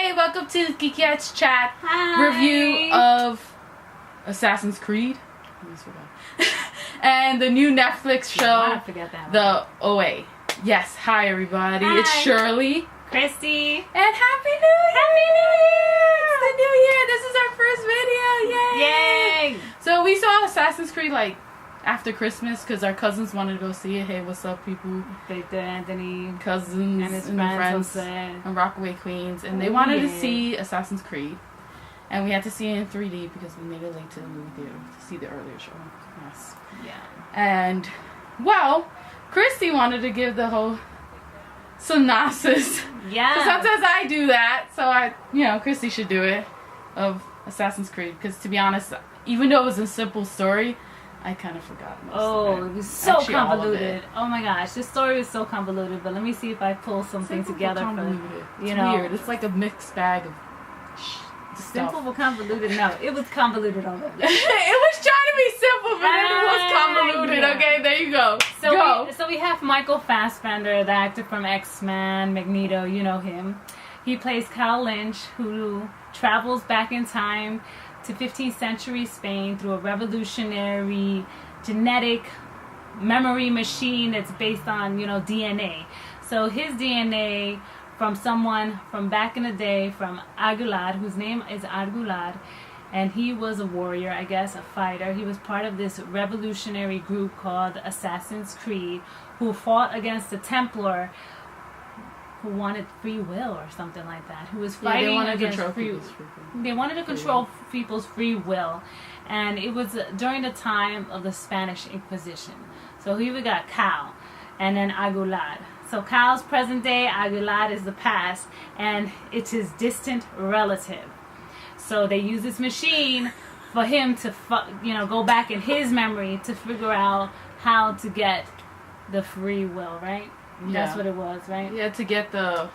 Hi, welcome to Geekettes chat Hi. review of Assassin's Creed. I almost forgot. And the new Netflix show, the OA. Yes, hi everybody. Hi. It's Shirley. Christy. And Happy New Year! Happy New Year! It's the new year. This is our first video. Yay! Yay! So we saw Assassin's Creed like after Christmas because our cousins wanted to go see it. Hey, what's up, people? Victor, Anthony, Cousins and his friends and Rockaway Queens, and they wanted to see Assassin's Creed, and we had to see it in 3D because we made it late to the movie theater to see the earlier show. Yes. Yeah. And well, Christy wanted to give the whole synopsis. Yeah. So sometimes I do that, so Christy should do it of Assassin's Creed because to be honest, even though it was a simple story, I kind of forgot most of it. It was so Actually, all of convoluted. it. Oh my gosh, this story is so convoluted. But let me see if I pull something together. It's weird. It's like a mixed bag of simple but convoluted. No, it was convoluted already. It was trying to be simple, but then it was convoluted. Yeah. Okay, there you go. So we have Michael Fassbender, the actor from X-Men, Magneto. You know him. He plays Cal Lynch, who travels back in time to 15th century Spain through a revolutionary genetic memory machine that's based on, DNA. So his DNA from someone from back in the day, from Aguilar, whose name is Aguilar, and he was a warrior, I guess, a fighter. He was part of this revolutionary group called Assassin's Creed, who fought against the Templar, who wanted free will or something like that, who was fighting against free will. They wanted to control people's free will. And it was during the time of the Spanish Inquisition. So here we got Cal and then Aguilar. So Cal's present day, Aguilar is the past, and it's his distant relative. So they use this machine for him to go back in his memory to figure out how to get the free will, right? Yeah. That's what it was, right? Yeah, to get the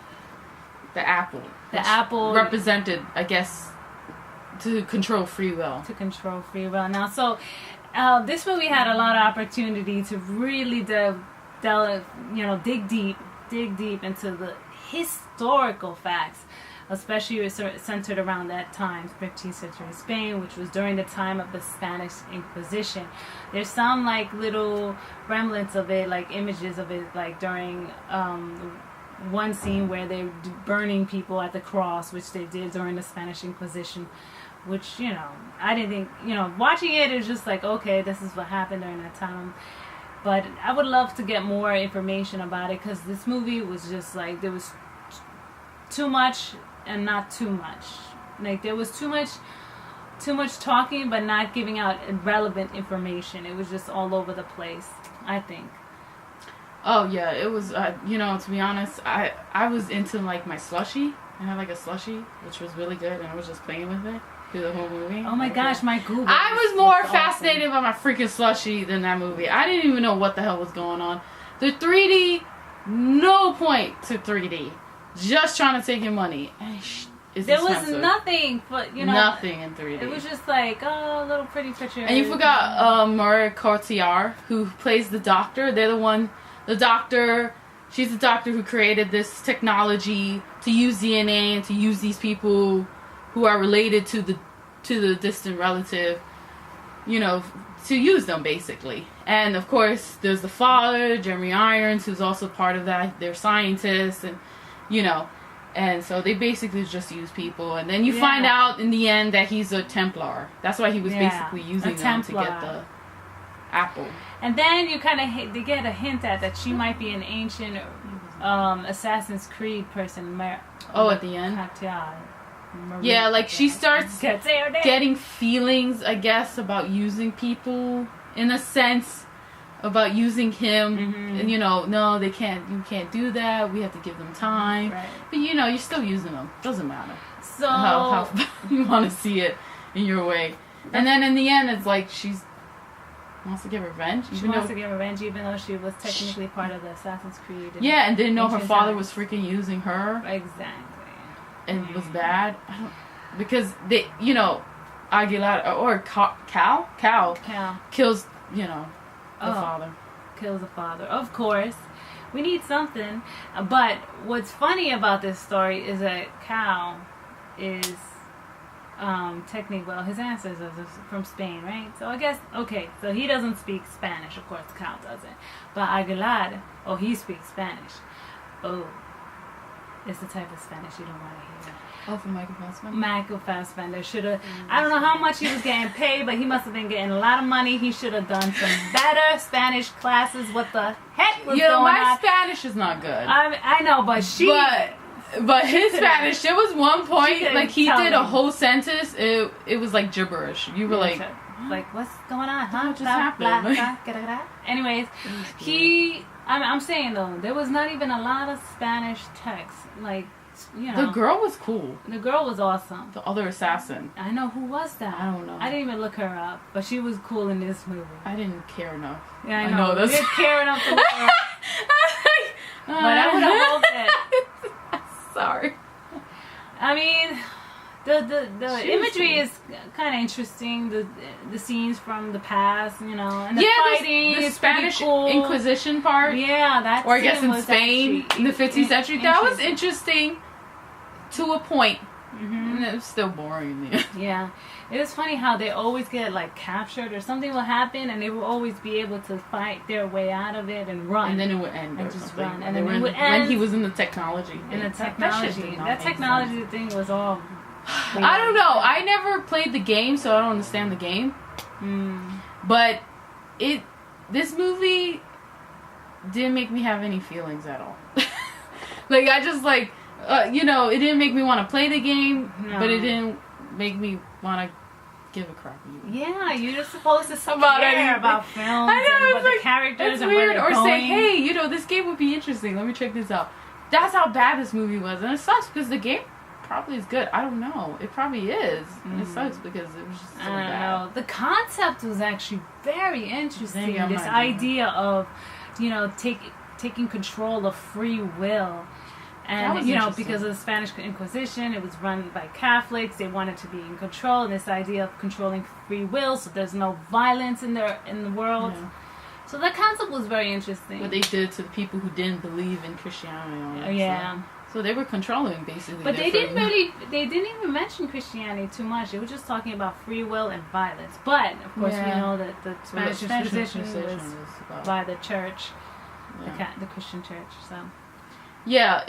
apple. The apple represented, I guess, to control free will. To control free will. Now, so this movie had a lot of opportunity to really dig deep into the historical facts, especially centered around that time, 15th century Spain, which was during the time of the Spanish Inquisition. There's some little remnants of it, images of it, during one scene where they're burning people at the cross, which they did during the Spanish Inquisition, which, I didn't think, watching it is just okay, this is what happened during that time. But I would love to get more information about it, because this movie was just there was too much and not too much. There was too much talking, but not giving out relevant information. It was just all over the place, I think. Oh yeah, it was. To be honest, I was into my slushie. I had a slushie, which was really good, and I was just playing with it through the whole movie. Oh my gosh, my Google. I was more fascinated by my freaking slushie than that movie. I didn't even know what the hell was going on. The 3D, no point to 3D. Just trying to take your money. There was nothing, but nothing in 3D. It was just a little pretty picture. And you forgot Maria Cotillard, who plays the doctor. They're the doctor. She's the doctor who created this technology to use DNA and to use these people who are related to the distant relative, to use them basically. And of course, there's the father, Jeremy Irons, who's also part of that. They're scientists, and and so they basically just use people. And then you find out in the end that he's a Templar. That's why he was basically using them to get the apple. And then you kind of get a hint at that she might be an ancient Assassin's Creed person. At the end? Yeah, she starts getting feelings, I guess, about using people, in a sense, about using him. Mm-hmm. And, no, they can't, you can't do that, we have to give them time. Right. But, you're still using them. Doesn't matter. So how you want to see it in your way. And then in the end, it's she wants to get revenge. She wants to get revenge, even though she was technically part of the Assassin's Creed. And didn't know her father was freaking using her. Exactly. And it was bad. Because they, Aguilar or Cal kills, the father. Kills the father, of course. We need something. But what's funny about this story is that Cal is technically, well, his ancestors are from Spain, right? So I guess, okay, so he doesn't speak Spanish, of course, Cal doesn't. But Aguilar, he speaks Spanish. Oh, it's the type of Spanish you don't want to hear. Oh, for Michael Fassbender? Michael Fassbender should have, I don't know how much he was getting paid, but he must have been getting a lot of money. He should have done some better Spanish classes. What the heck was going my on? Spanish is not good. I know, but But his Spanish, there was one point, like, he did a me. whole sentence, it was like gibberish. You were like, what's going on, huh? What just happened? Anyways, I'm saying, though, there was not even a lot of Spanish text. Like, you know. The girl was cool. The girl was awesome. The other assassin. I know. Who was that? I don't know. I didn't even look her up, but she was cool in this movie. I didn't care enough. Yeah, I know. That's... You didn't care enough to look her up. But I would have hoped it. Sorry. I mean, the imagery is kind of interesting. The scenes from the past, you know, and the fighting. The is Spanish cool. Inquisition part. Yeah, that. Or I guess in Spain, in the 15th century, that was interesting to a point. Mm-hmm. And it was still boring. Yeah, it was funny how they always get like captured or something will happen, and they will always be able to fight their way out of it and run. And then it would end. And just something. run. And then it would end. When he was in the technology. In the technology. That technology thing was all. I don't know. I never played the game, so I don't understand the game. But this movie didn't make me have any feelings at all. Like, I just like, you know, it didn't make me want to play the game, but it didn't make me want to give a crap either. Yeah, you're just supposed to care about films I know, and what the characters and where they're or going. say, hey, you know, this game would be interesting. Let me check this out. That's how bad this movie was, and it sucks because the game probably is good. I don't know. It probably is. It sucks because it was just so bad. I don't know. The concept was actually very interesting. This idea of, you know, taking control of free will. And, you know, because of the Spanish Inquisition, it was run by Catholics. They wanted to be in control. And this idea of controlling free will, so there's no violence in the world. Yeah. So that concept was very interesting. What they did to the people who didn't believe in Christianity. And all that yeah. So they were controlling, basically. But they didn't even mention Christianity too much. They were just talking about free will and violence. But, of course, we know that the Spanish Inquisition was by the church, the Christian church, so... Yeah,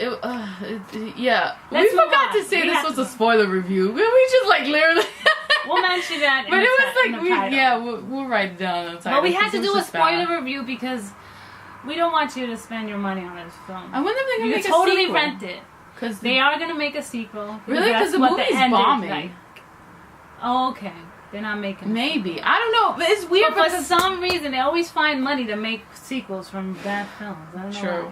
yeah. We forgot to say this was a spoiler review. We just, like, literally... We'll mention that but it was like, we'll write it down in the title. But we had to do a spoiler review because... We don't want you to spend your money on this film. I wonder if they're going to make a sequel. You totally sequel. rent it. Because they are going to make a sequel. Really? Because the movie's bombing. Like. Oh, okay. They're not making Maybe. I don't know. But it's weird but for some reason, they always find money to make sequels from bad films. I don't know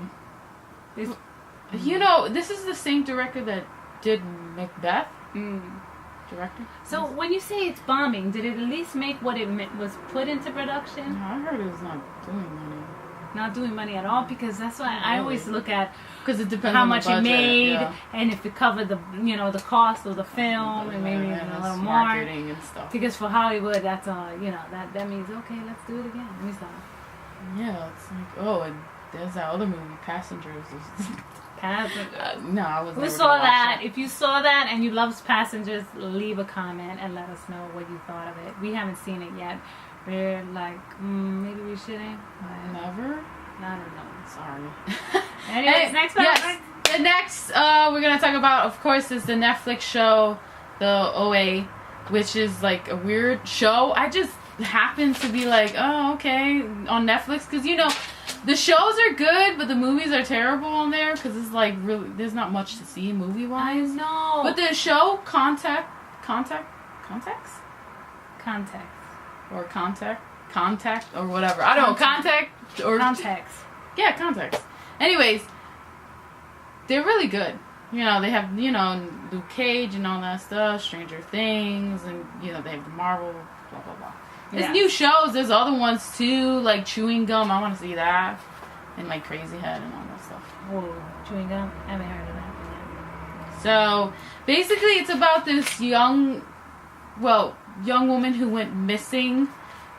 why. You know, this is the same director that did Macbeth. Director. So when you say it's bombing, did it at least make what it was put into production? No, I heard it was not doing money. Not doing money at all, because that's why I always look at because it depends how on much the budget, it made and if it covered the the cost of the film and maybe even a little more marketing and stuff. Because for Hollywood, that's all that means. Okay, let's do it again. Let me stop. Yeah, it's like and there's that other movie, Passengers. No, I was. Who saw that? If you saw that and you loved Passengers, leave a comment and let us know what you thought of it. We haven't seen it yet. We're like, maybe we shouldn't. Never? I don't know. Sorry. Anyways, next one. Yes. The next we're going to talk about, of course, is the Netflix show, the OA, which is like a weird show. I just happened to be like, oh, okay, on Netflix. Because, the shows are good, but the movies are terrible on there. Because it's like, really, there's not much to see movie-wise. I know. But the show, Contacts? Or contact or whatever. I don't know. Contact or Contacts. Yeah, Contacts. Anyways, they're really good. They have Luke Cage and all that stuff, Stranger Things, and they have the Marvel, blah blah blah. There's new shows. There's other ones too, like Chewing Gum. I want to see that, and like Crazy Head and all that stuff. Whoa, Chewing Gum. I haven't heard of that. So basically, it's about this young woman who went missing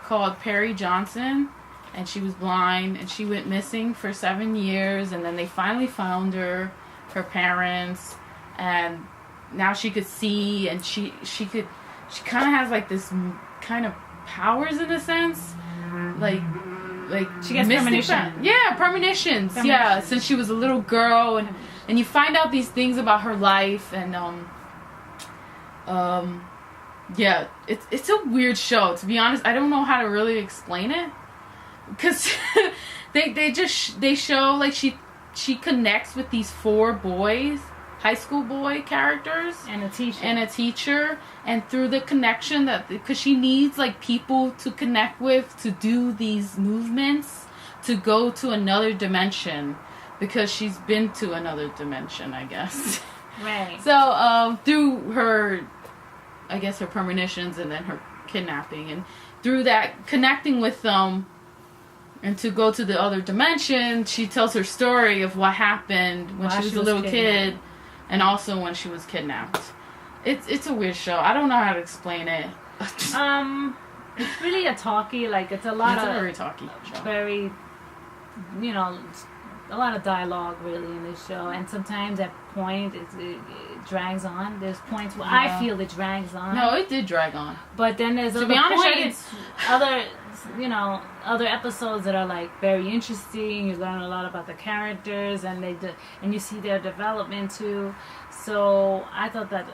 called Perry Johnson, and she was blind, and she went missing for 7 years, and then they finally found her parents, and now she could see, and she kind of has like this kind of powers in a sense, like she gets premonition. Yeah, premonitions. Yeah, since she was a little girl, and you find out these things about her life, and yeah, it's a weird show. To be honest, I don't know how to really explain it, because they show like she connects with these 4 boys, high school boy characters, and a teacher, and through the connection because she needs like people to connect with to do these movements to go to another dimension, because she's been to another dimension, I guess. Right. So through her, I guess, her premonitions and then her kidnapping, and through that connecting with them and to go to the other dimension, she tells her story of what happened when she was a little kid, and also when she was kidnapped. It's a weird show. I don't know how to explain it. It's really a talky, like it's a very talky show. Very, a lot of dialogue really in this show, and sometimes at point it drags on. There's points where I feel it drags on. No, it did drag on. But then there's other points, other episodes that are like very interesting. You learn a lot about the characters, and and you see their development too. So I thought that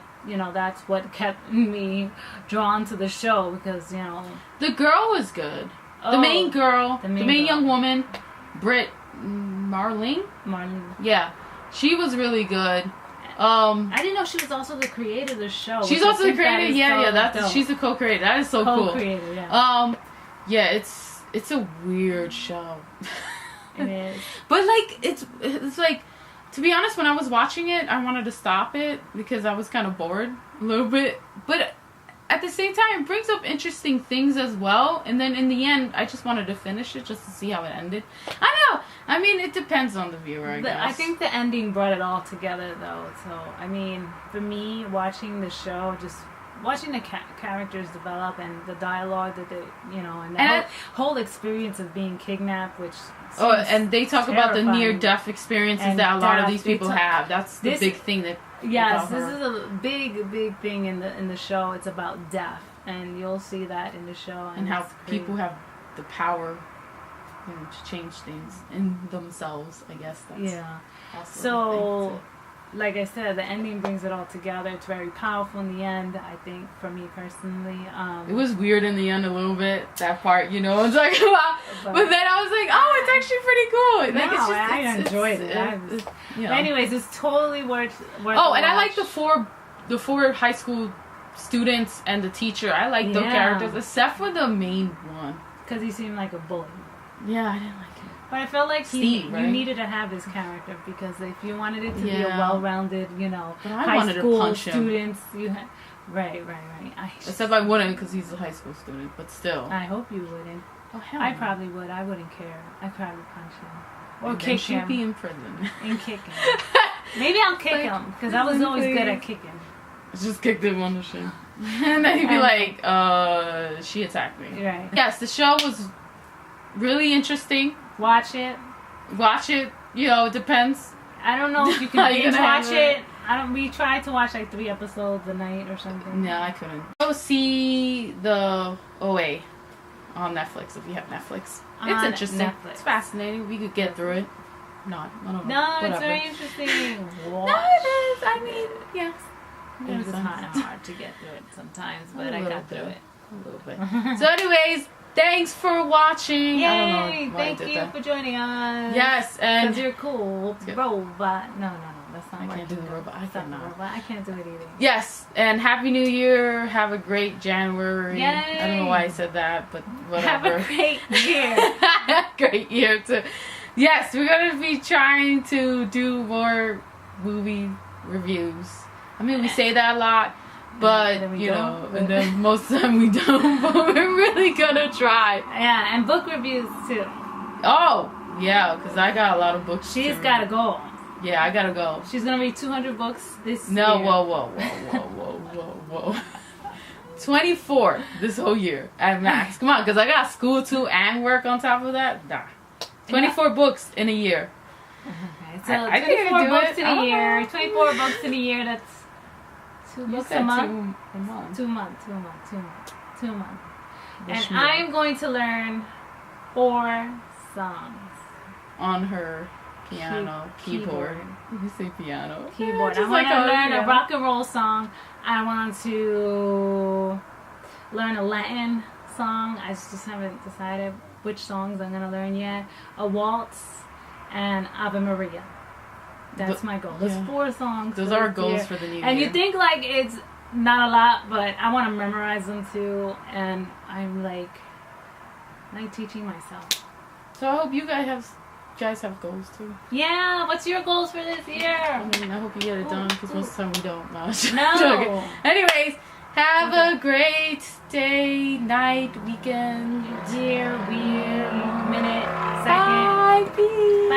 that's what kept me drawn to the show, because the girl was good. The main girl, the main young woman, Britt Marling. Yeah, she was really good. I didn't know she was also the creator of the show. She's also the creator. Yeah. She's the co-creator. That is so cool. Co-creator, yeah. Yeah, it's a weird show. It is. But like it's like, to be honest, when I was watching it, I wanted to stop it because I was kind of bored a little bit. But at the same time, it brings up interesting things as well. And then in the end, I just wanted to finish it just to see how it ended. I know. I mean, it depends on the viewer, I guess. I think the ending brought it all together, though. So, I mean, for me, watching the show, just watching the characters develop and the dialogue that they, and the whole experience of being kidnapped, which and they talk about the near-death experiences and that a lot of these people have. That's the big thing that. Yes, this is a big thing in the show. It's about death, and you'll see that in the show, and how people have the power, to change things in themselves. I guess. That's So, like I said, the ending brings it all together. It's very powerful in the end, I think, for me personally. It was weird in the end a little bit, that part, I'm talking about. But then I was like, oh, it's actually pretty cool. Like, I enjoyed it. But anyways, it's totally worth and I like the four high school students and the teacher. I like those characters, except for the main one. Because he seemed like a bully. Yeah, I didn't like him. But I felt like you needed to have his character, because if you wanted it to be a well-rounded, high school students, you had right. Except I wouldn't, because he's a high school student, but still. I hope you wouldn't. Oh hell! I probably would. I wouldn't care. I'd probably punch him or kick him. She'd be in prison. And kick him. Maybe I'll kick him, because I was always good at kicking. Just kicked him on the shin, and then he'd be like, "She attacked me." Right. Yes, the show was really interesting. Watch it. It depends. I don't know if you can binge watch it. We tried to watch like 3 episodes a night or something. No, I couldn't. Go see the OA on Netflix if you have Netflix. It's interesting. Netflix. It's fascinating. We could get through it. I don't know. No, it's very interesting. No, it is. I mean, yes. It's kind of hard to get through it sometimes, but I got through it. A little bit. So anyways, thanks for watching. Yay! I don't know why Thank you for joining us. Yes, and because you're cool. Robot. No. That's not I can't do the robot. I cannot. I can't do it either. Yes, and Happy New Year. Have a great January. Yay! I don't know why I said that, but whatever. Have a great year. Great year too. Yes, we're gonna be trying to do more movie reviews. I mean, we say that a lot, but and then most of the time we don't. But we're really gonna try. Yeah, and book reviews too. Oh, yeah, because I got a lot of books. She's gotta go. Yeah, I gotta go. She's gonna read 200 books this year. No, whoa. 24 this whole year at max. Come on, because I got school too and work on top of that. Nah. 24 books in a year. Okay, so 24 books in a year. 24 books in a year. 2 You books said a month. 2 a month. 2 months. 2 months. 2 months. 2 months. Wish And me I'm luck. going to learn 4 songs. On her piano, keyboard. Keyboard. You say piano. Keyboard. I Just want like to how- learn yeah. a rock and roll song. I want to learn a Latin song. I just haven't decided which songs I'm going to learn yet. A waltz and Ave Maria. That's my goal. Those yeah. 4 songs. Those for are this goals year. for the new And year. you think like it's not a lot, but I want to memorize them too. And I'm like teaching myself. So I hope you guys have goals too. Yeah. What's your goals for this year? I mean, I hope you get it done because most of the time we don't. No. No. Anyways, have a great day, night, weekend. Year, minute, second. Bye. Peace.